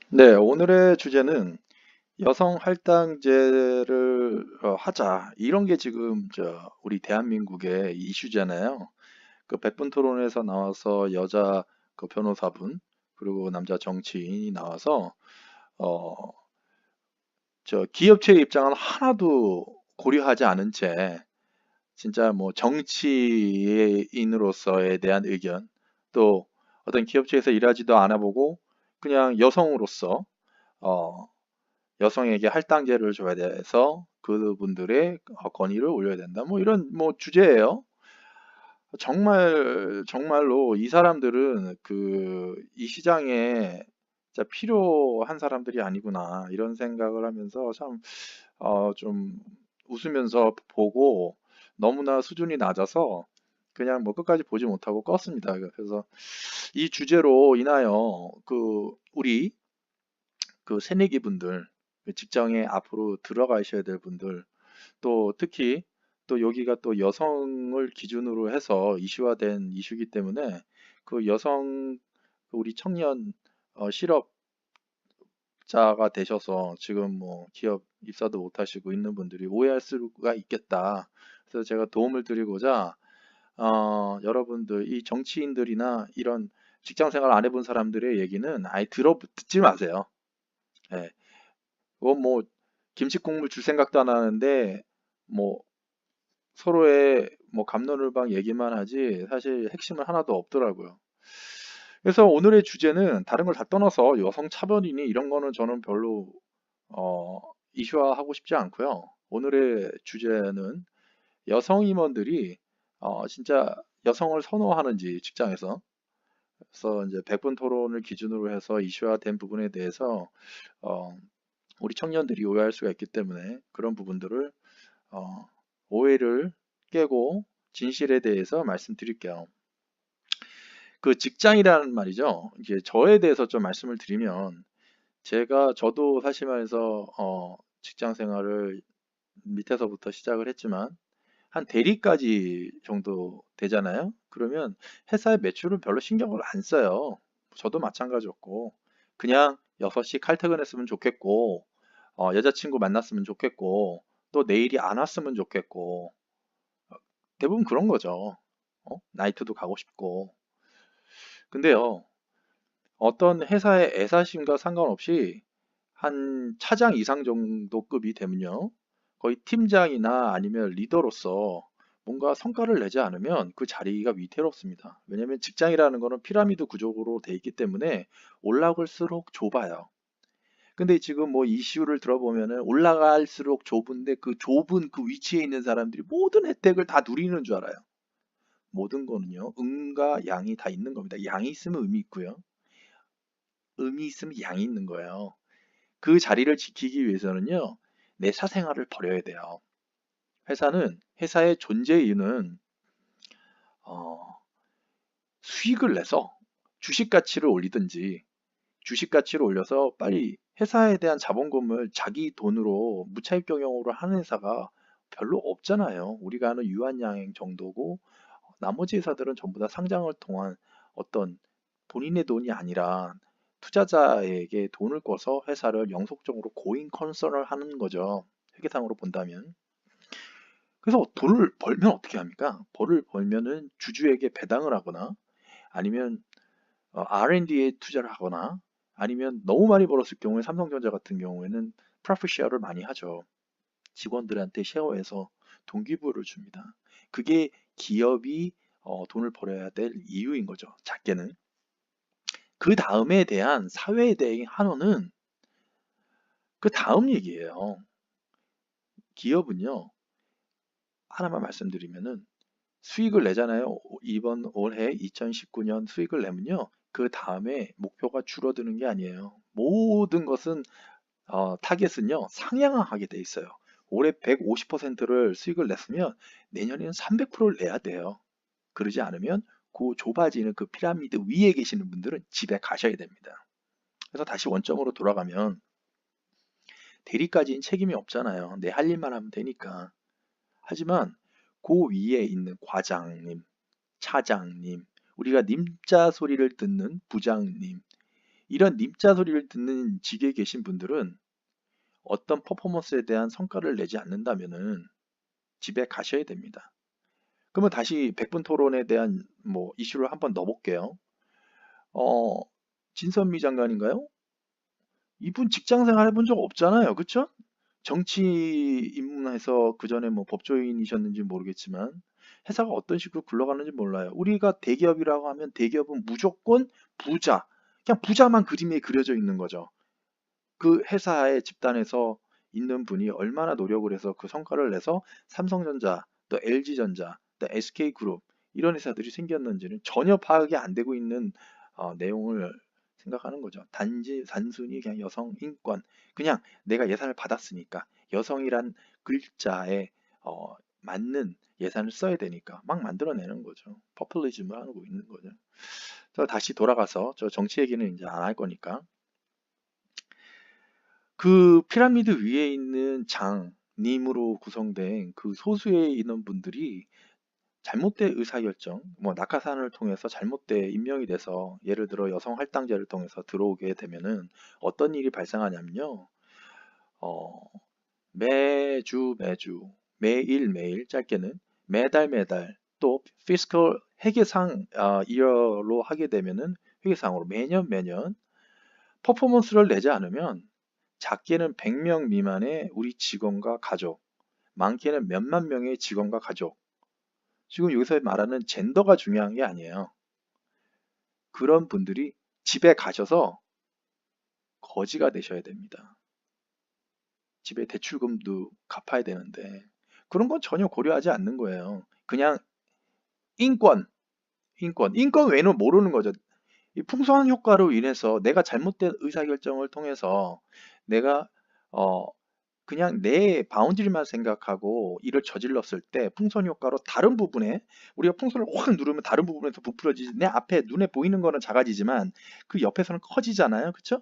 네, 오늘의 주제는 여성 할당제를 하자. 이런 게 지금 우리 대한민국의 이슈잖아요. 그 백분 토론에서 나와서 여자 그 변호사분 그리고 남자 정치인이 나와서 어, 기업체의 입장은 하나도 고려하지 않은 채 진짜 뭐 정치인으로서에 대한 의견 또 어떤 기업체에서 일하지도 않아 보고 그냥 여성으로서 어, 여성에게 할당제를 줘야 돼서 그분들의 권위를 올려야 된다. 뭐 이런 뭐 주제예요. 정말로 이 사람들은 이 시장에 진짜 필요한 사람들이 아니구나 이런 생각을 하면서 참 좀 웃으면서 보고 너무나 수준이 낮아서 그냥 뭐 끝까지 보지 못하고 껐습니다. 그래서 이 주제로 인하여 우리 새내기 분들, 그 직장에 앞으로 들어가셔야 될 분들, 또 특히 또 여기가 또 여성을 기준으로 해서 이슈화된 이슈이기 때문에 그 여성, 우리 청년 실업자가 되셔서 지금 뭐 기업 입사도 못 하시고 있는 분들이 오해할 수가 있겠다. 그래서 제가 도움을 드리고자 여러분들 이 정치인들이나 이런 직장 생활 안 해본 사람들의 얘기는 아예 듣지 마세요. 예. 그건 뭐 김치 국물 줄 생각도 안 하는데 뭐 서로의 뭐 갑론을방 얘기만 하지 사실 핵심은 하나도 없더라고요. 그래서 오늘의 주제는 다른 걸 다 떠나서 여성 차별이니 이런 거는 저는 별로 어, 이슈화하고 싶지 않고요. 오늘의 주제는 여성 임원들이 진짜 여성을 선호하는지 직장에서 그래서 이제 100분 토론을 기준으로 해서 이슈화된 부분에 대해서 어, 우리 청년들이 오해할 수가 있기 때문에 그런 부분들을 어, 오해를 깨고 진실에 대해서 말씀드릴게요. 그 직장이라는 말이죠. 이제 저에 대해서 좀 말씀을 드리면 저도 사실 말해서 직장 생활을 밑에서부터 시작을 했지만 한 대리까지 정도 되잖아요. 그러면 회사의 매출은 별로 신경을 안 써요. 저도 마찬가지였고 그냥 6시 칼퇴근했으면 좋겠고 여자친구 만났으면 좋겠고 또 내일이 안 왔으면 좋겠고 대부분 그런 거죠. 나이트도 가고 싶고. 근데요, 어떤 회사의 애사심과 상관없이 한 차장 이상 정도 급이 되면요, 거의 팀장이나 아니면 리더로서 뭔가 성과를 내지 않으면 그 자리가 위태롭습니다. 왜냐하면 직장이라는 거는 피라미드 구조로 돼 있기 때문에 올라갈수록 좁아요. 근데 지금 뭐 이슈를 들어보면은 올라갈수록 좁은데 그 좁은 그 위치에 있는 사람들이 모든 혜택을 다 누리는 줄 알아요. 모든 거는요, 음과 양이 다 있는 겁니다. 양이 있으면 음이 있고요. 음이 있으면 양이 있는 거예요. 그 자리를 지키기 위해서는요, 내 사생활을 버려야 돼요. 회사의 존재 이유는, 어, 수익을 내서 주식 가치를 올리든지, 주식 가치를 올려서 빨리 회사에 대한 자본금을 자기 돈으로 무차입 경영으로 하는 회사가 별로 없잖아요. 우리가 아는 유한양행 정도고, 나머지 회사들은 전부 다 상장을 통한 어떤 본인의 돈이 아니라 투자자에게 돈을 꿔서 회사를 영속적으로 고잉 컨설을 하는 거죠. 회계상으로 본다면. 그래서 돈을 벌면 어떻게 합니까? 벌을 벌면은 주주에게 배당을 하거나 아니면 R&D에 투자를 하거나 아니면 너무 많이 벌었을 경우에 삼성전자 같은 경우에는 프로핏 쉐어를 많이 하죠. 직원들한테 쉐어해서 동기부여를 줍니다. 그게 기업이 돈을 벌어야 될 이유인 거죠. 작게는. 그 다음에 대한 사회에 대한 환원은 그 다음 얘기예요. 기업은요, 하나만 말씀드리면은 수익을 내잖아요. 이번 올해 2019년 수익을 내면요. 그 다음에 목표가 줄어드는 게 아니에요. 모든 것은 타겟은요, 상향하게 돼 있어요. 올해 150%를 수익을 냈으면 내년에는 300%를 내야 돼요. 그러지 않으면 그 좁아지는 그 피라미드 위에 계시는 분들은 집에 가셔야 됩니다. 그래서 다시 원점으로 돌아가면 대리까지는 책임이 없잖아요. 내 할 일만 하면 되니까. 하지만 그 위에 있는 과장님, 차장님, 우리가 님자 소리를 듣는 부장님, 이런 님자 소리를 듣는 직에 계신 분들은 어떤 퍼포먼스에 대한 성과를 내지 않는다면은 집에 가셔야 됩니다. 그러면 다시 100분 토론에 대한 뭐 이슈를 한번 넣어볼게요. 어, 진선미 장관인가요? 이분 직장 생활 해본 적 없잖아요. 그쵸? 정치 입문해서 그 전에 뭐 법조인이셨는지 모르겠지만 회사가 어떤 식으로 굴러가는지 몰라요. 우리가 대기업이라고 하면 대기업은 무조건 부자, 그냥 부자만 그림에 그려져 있는 거죠. 그 회사의 집단에서 있는 분이 얼마나 노력을 해서 그 성과를 내서 삼성전자, 또 LG전자, 또 SK그룹 이런 회사들이 생겼는지는 전혀 파악이 안 되고 있는 내용을 생각하는 거죠. 단순히 그냥 여성 인권, 그냥 내가 예산을 받았으니까 여성이란 글자에 맞는 예산을 써야 되니까 막 만들어내는 거죠. 퍼플리즘을 하고 있는 거죠. 저 다시 돌아가서 저 정치 얘기는 이제 안 할 거니까 그 피라미드 위에 있는 장님으로 구성된 그 소수의 인원분들이 잘못된 의사결정, 뭐 낙하산을 통해서 잘못된 임명이 돼서 예를 들어 여성 할당제를 통해서 들어오게 되면은 어떤 일이 발생하냐면요. 어, 매주, 매일 짧게는 매달 또 피스컬 회계상 이어로 하게 되면은 회계상으로 매년 퍼포먼스를 내지 않으면 작게는 100명 미만의 우리 직원과 가족, 많게는 몇만 명의 직원과 가족. 지금 여기서 말하는 젠더가 중요한 게 아니에요. 그런 분들이 집에 가셔서 거지가 되셔야 됩니다. 집에 대출금도 갚아야 되는데 그런 건 전혀 고려하지 않는 거예요. 그냥 인권, 인권 외에는 모르는 거죠. 이 풍선 효과로 인해서 내가 잘못된 의사결정을 통해서 내가 어, 그냥 내 바운드리만 생각하고 일을 저질렀을 때 풍선 효과로 다른 부분에 우리가 풍선을 확 누르면 다른 부분에서 부풀어지지 내 앞에 눈에 보이는 거는 작아지지만 그 옆에서는 커지잖아요. 그쵸?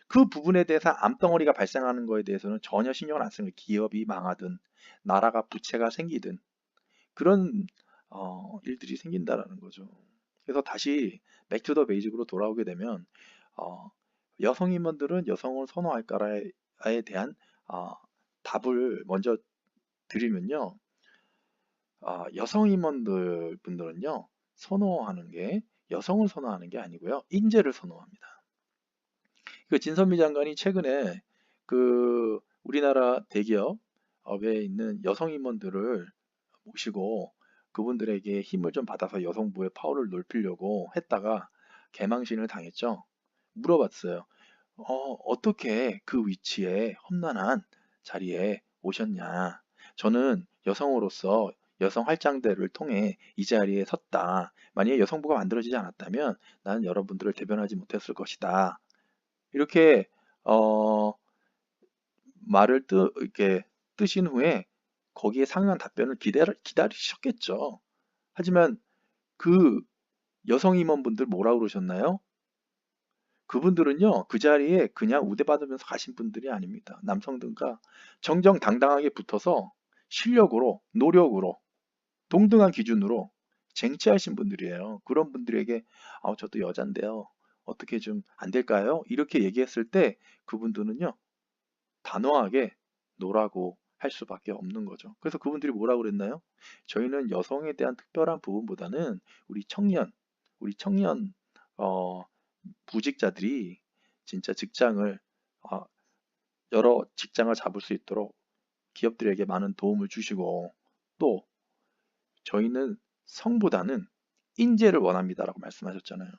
그 부분에 대해서 암덩어리가 발생하는 거에 대해서는 전혀 신경을 안 쓰는 거예요. 기업이 망하든 나라가 부채가 생기든 그런 일들이 생긴다라는 거죠. 그래서 다시 백투더 베이직으로 돌아오게 되면 어, 여성 임원들은 여성을 선호할까에 대한 어, 답을 먼저 드리면요. 여성 임원들 분들은요. 선호하는 게 여성을 선호하는 게 아니고요. 인재를 선호합니다. 그 진선미 장관이 최근에 그 우리나라 대기업에 있는 여성 임원들을 모시고 그분들에게 힘을 좀 받아서 여성부의 파워를 높이려고 했다가 개망신을 당했죠. 물어봤어요. 어떻게 그 위치에 험난한 자리에 오셨냐? 저는 여성으로서 여성 할장대를 통해 이 자리에 섰다. 만약에 여성부가 만들어지지 않았다면 나는 여러분들을 대변하지 못했을 것이다. 이렇게 어, 말을 이렇게 뜨신 후에 거기에 상응한 답변을 기다리셨겠죠. 하지만 그 여성 임원분들 뭐라 그러셨나요? 그분들은요, 그 자리에 그냥 우대 받으면서 가신 분들이 아닙니다. 남성들과 정정당당하게 붙어서 실력으로, 노력으로, 동등한 기준으로 쟁취하신 분들이에요. 그런 분들에게, 저도 여잔데요. 어떻게 좀 안 될까요? 이렇게 얘기했을 때 그분들은요, 단호하게 노라고 할 수밖에 없는 거죠. 그래서 그분들이 뭐라고 그랬나요? 저희는 여성에 대한 특별한 부분보다는 우리 청년 어, 부직자들이 진짜 어, 여러 직장을 잡을 수 있도록 기업들에게 많은 도움을 주시고 또 저희는 성보다는 인재를 원합니다라고 말씀하셨잖아요.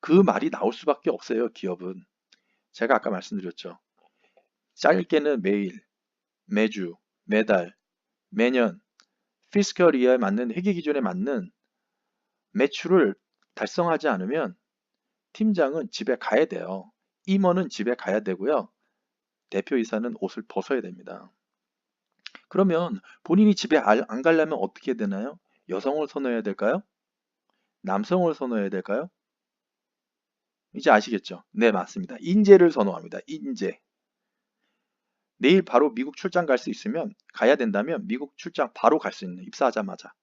그 말이 나올 수밖에 없어요, 기업은. 제가 아까 말씀드렸죠. 짧게는 매일, 매주, 매달, 매년 피스컬 이하에 맞는 회계 기준에 맞는 매출을 달성하지 않으면 팀장은 집에 가야 돼요. 임원은 집에 가야 되고요. 대표이사는 옷을 벗어야 됩니다. 그러면 본인이 집에 안 가려면 어떻게 되나요? 여성을 선호해야 될까요? 남성을 선호해야 될까요? 이제 아시겠죠? 네, 맞습니다. 인재를 선호합니다. 인재. 내일 바로 미국 출장 갈 수 있으면 가야 된다면 미국 출장 바로 갈 수 있는 입사하자마자.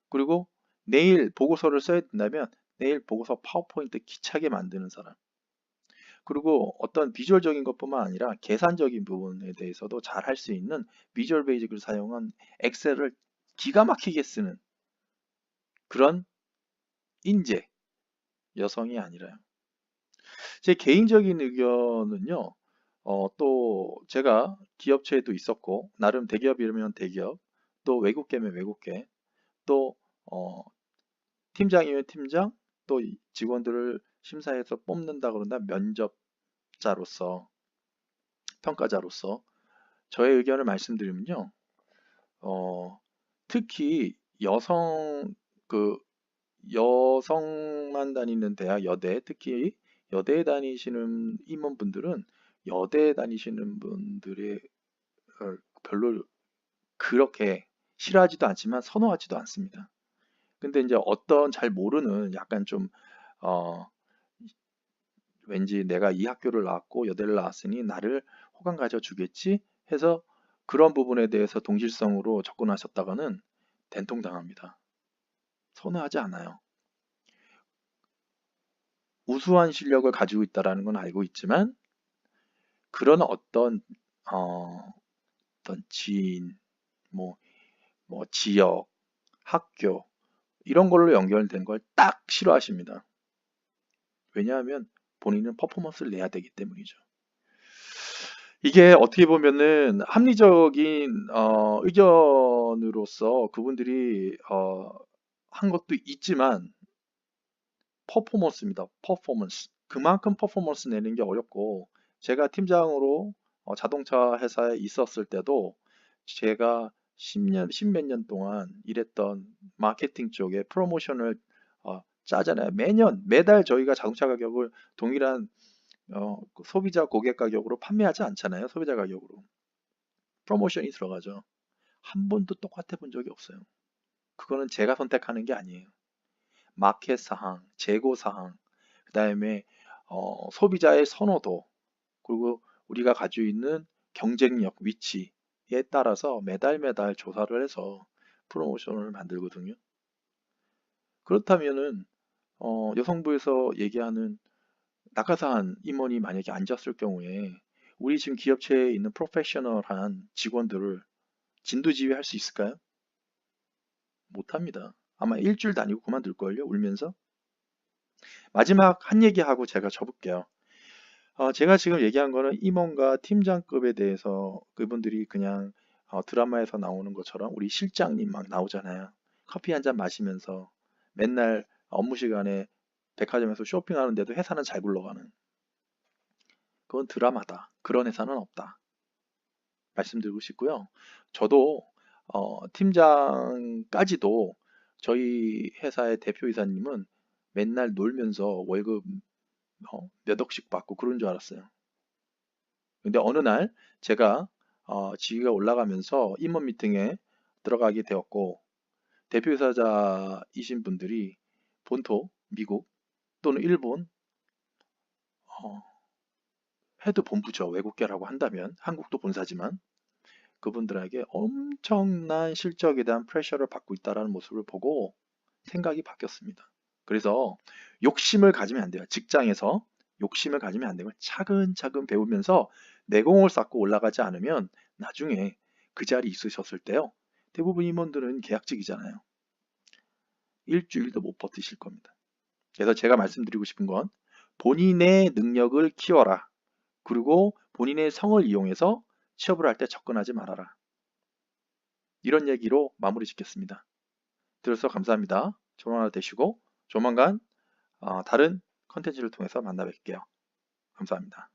그리고 내일 보고서를 써야 된다면 내일 보고서 파워포인트 기차게 만드는 사람. 그리고 어떤 비주얼적인 것뿐만 아니라 계산적인 부분에 대해서도 잘 할 수 있는 비주얼 베이직을 사용한 엑셀을 기가 막히게 쓰는 그런 인재, 여성이 아니라요. 제 개인적인 의견은요, 또 제가 기업체에도 있었고, 나름 대기업이면 대기업, 또 외국계면 외국계, 또 어, 팀장이면 팀장, 또 직원들을 심사해서 뽑는다 그런다 면접자로서, 평가자로서 저의 의견을 말씀드리면요, 어, 특히 그 여성만 다니는 대학, 여대, 특히 여대에 다니시는 임원분들은 여대에 다니시는 분들의 별로 그렇게 싫어하지도 않지만 선호하지도 않습니다. 근데 이제 어떤 잘 모르는 약간 좀 어, 왠지 내가 이 학교를 나왔고 여대를 나왔으니 나를 호감 가져주겠지 해서 그런 부분에 대해서 동질성으로 접근하셨다가는 된통당합니다. 선호하지 않아요. 우수한 실력을 가지고 있다라는 건 알고 있지만 그런 어, 어떤 지인, 뭐, 지역, 학교 이런 걸로 연결된 걸 딱 싫어하십니다. 왜냐하면 본인은 퍼포먼스를 내야 되기 때문이죠. 이게 어떻게 보면은 합리적인 의견으로서 그분들이 한 것도 있지만 퍼포먼스입니다. 퍼포먼스. 그만큼 퍼포먼스 내는 게 어렵고 제가 팀장으로 자동차 회사에 있었을 때도 제가 10년, 10몇 년 동안 일했던 마케팅 쪽에 프로모션을 짜잖아요. 매달 저희가 자동차 가격을 동일한 그 소비자 고객 가격으로 판매하지 않잖아요. 소비자 가격으로. 프로모션이 들어가죠. 한 번도 똑같아 본 적이 없어요. 그거는 제가 선택하는 게 아니에요. 마켓 사항, 재고 사항, 그다음에 소비자의 선호도, 그리고 우리가 가지고 있는 경쟁력, 위치에 따라서 매달 매달 조사를 해서 프로모션을 만들거든요. 그렇다면은 여성부에서 얘기하는 낙하산 임원이 만약에 앉았을 경우에 우리 지금 기업체에 있는 프로페셔널한 직원들을 진두지휘할 수 있을까요? 못합니다. 아마 일주일 다니고 그만둘걸요, 울면서. 마지막 한 얘기하고 제가 접을게요. 제가 지금 얘기한 거는 임원과 팀장급에 대해서 그분들이 그냥 드라마에서 나오는 것처럼 우리 실장님 막 나오잖아요. 커피 한 잔 마시면서 맨날 업무 시간에 백화점에서 쇼핑하는데도 회사는 잘 굴러가는. 그건 드라마다. 그런 회사는 없다. 말씀드리고 싶고요. 저도 팀장까지도 저희 회사의 대표이사님은 맨날 놀면서 월급 몇 억씩 받고 그런 줄 알았어요. 근데 어느 날 제가 직위가 올라가면서 임원 미팅에 들어가게 되었고 대표이사자이신 분들이 본토, 미국 또는 일본 어, 헤드 본부죠. 외국계라고 한다면 한국도 본사지만 그분들에게 엄청난 실적에 대한 프레셔를 받고 있다는 모습을 보고 생각이 바뀌었습니다. 그래서 욕심을 가지면 안 돼요. 직장에서 욕심을 가지면 안 되고 차근차근 배우면서 내공을 쌓고 올라가지 않으면 나중에 그 자리에 있으셨을 때요. 대부분 임원들은 계약직이잖아요. 일주일도 못 버티실 겁니다. 그래서 제가 말씀드리고 싶은 건 본인의 능력을 키워라. 그리고 본인의 성을 이용해서 취업을 할 때 접근하지 말아라. 이런 얘기로 마무리 짓겠습니다. 들어서 감사합니다. 좋은 하루 되시고 조만간 다른 컨텐츠를 통해서 만나 뵐게요. 감사합니다.